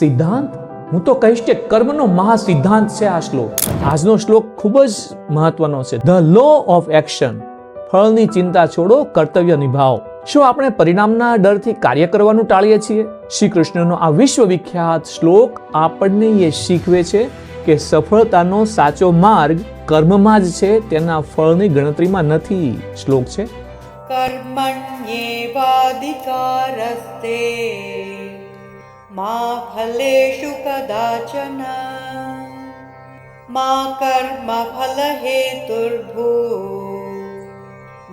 સિદ્ધાંત? હું તો કહીશ કે કર્મનો મહાસિદ્ધાંત છે આ શ્લોક. આજનો શ્લોક ખૂબ જ મહત્વનો છે. The law of action. ફળની ચિંતા છોડો, કર્તવ્ય નિભાવો. શું આપણે પરિણામના ડરથી કાર્ય કરવાનું ટાળીએ છીએ? શ્રી કૃષ્ણનો આ વિશ્વવિખ્યાત શ્લોક આપણને એ શીખવે છે કે સફળતાનો સાચો માર્ગ કર્મમાં જ છે, તેના ફળની ગણતરીમાં નથી. શ્લોક છે કર્મણ્યેવાધિકારસ્તે મા ફલેષુ કદાચન મા કર્મ ફલ હેતુર્ભૂ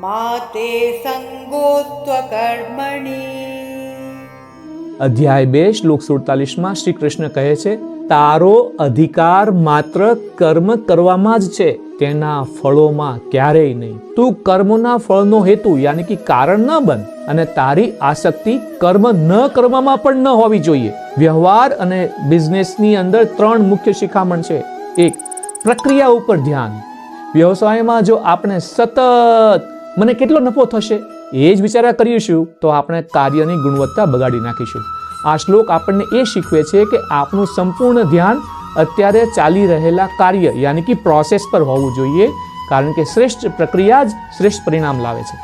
મા તે સંગોત્વ કર્મણિ. અધ્યાય 2 શ્લોક 47 શ્રી કૃષ્ણ કહે છે, તારો અધિકાર માત્ર કર્મ કરવામાં જ છે, તેના ફળોમાં ક્યારેય નહીં. તું કર્મોના ફળનો હેતુ યાની કે કારણ ન બન, અને તારી આસક્તિ કર્મ ન કરવામાં પણ ન હોવી જોઈએ. વ્યવહાર અને બિઝનેસની અંદર 3 મુખ્ય શિખામણ છે. 1, પ્રક્રિયા ઉપર ધ્યાન. વ્યવસાયમાં જો આપણે સતત મને કેટલો નફો થશે એ જ વિચાર્યા કરીશું તો આપણે કાર્યની ગુણવત્તા બગાડી નાખીશું. આ શ્લોક આપણને એ શીખવે છે કે આપણું સંપૂર્ણ ધ્યાન અત્યારે ચાલી રહેલા કાર્ય યાની કે પ્રોસેસ પર હોવું જોઈએ, કારણ કે શ્રેષ્ઠ પ્રક્રિયા જ શ્રેષ્ઠ પરિણામ લાવે છે.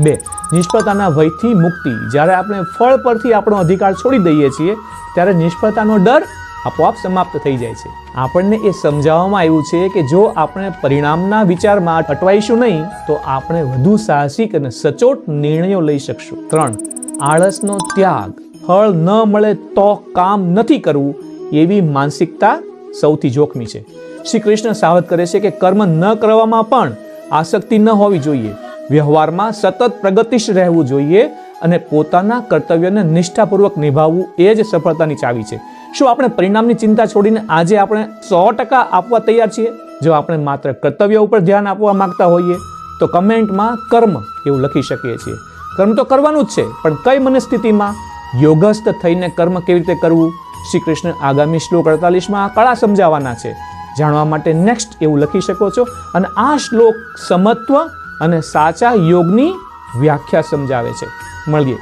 2, નિષ્ફળતાના ભયથી મુક્તિ. જ્યારે આપણે ફળ પરથી આપણો અધિકાર છોડી દઈએ છીએ ત્યારે નિષ્ફળતાનો ડર આપોઆપ સમાપ્ત થઈ જાય છે. આપણને એ સમજાવવામાં આવ્યું છે કે જો આપણે પરિણામના વિચારમાં અટવાઈશું નહીં તો આપણે વધુ સાહસિક અને સચોટ નિર્ણયો લઈ શકશું. 3, આળસનો ત્યાગ. ફળ ન મળે તો કામ નથી કરવું એવી માનસિકતા સૌથી જોખમી છે. શ્રી કૃષ્ણ સાવધ કરે છે કે કર્મ ન કરવામાં પણ આસક્તિ ન હોવી જોઈએ. વ્યવહારમાં સતત પ્રગતિશીલ રહેવું જોઈએ અને પોતાના કર્તવ્યને નિષ્ઠાપૂર્વક નિભાવવું એ જ સફળતાની ચાવી છે. શું આપણે પરિણામની ચિંતા છોડીને આજે આપણે 100% આપવા તૈયાર છીએ? જો આપણે માત્ર કર્તવ્ય ઉપર ધ્યાન આપવા માંગતા હોઈએ તો કમેન્ટમાં કર્મ એવું લખી શકીએ છીએ. કર્મ તો કરવાનું જ છે, પણ કઈ મનસ્થિતિમાં? યોગસ્થ થઈને કર્મ કેવી રીતે કરવું? શ્રી કૃષ્ણ આગામી શ્લોક 48માં આ કળા સમજાવવાના છે. જાણવા માટે નેક્સ્ટ એવું લખી શકો છો. અને આ શ્લોક સમત્વ અને સાચા યોગની વ્યાખ્યા સમજાવે છે. મળીએ.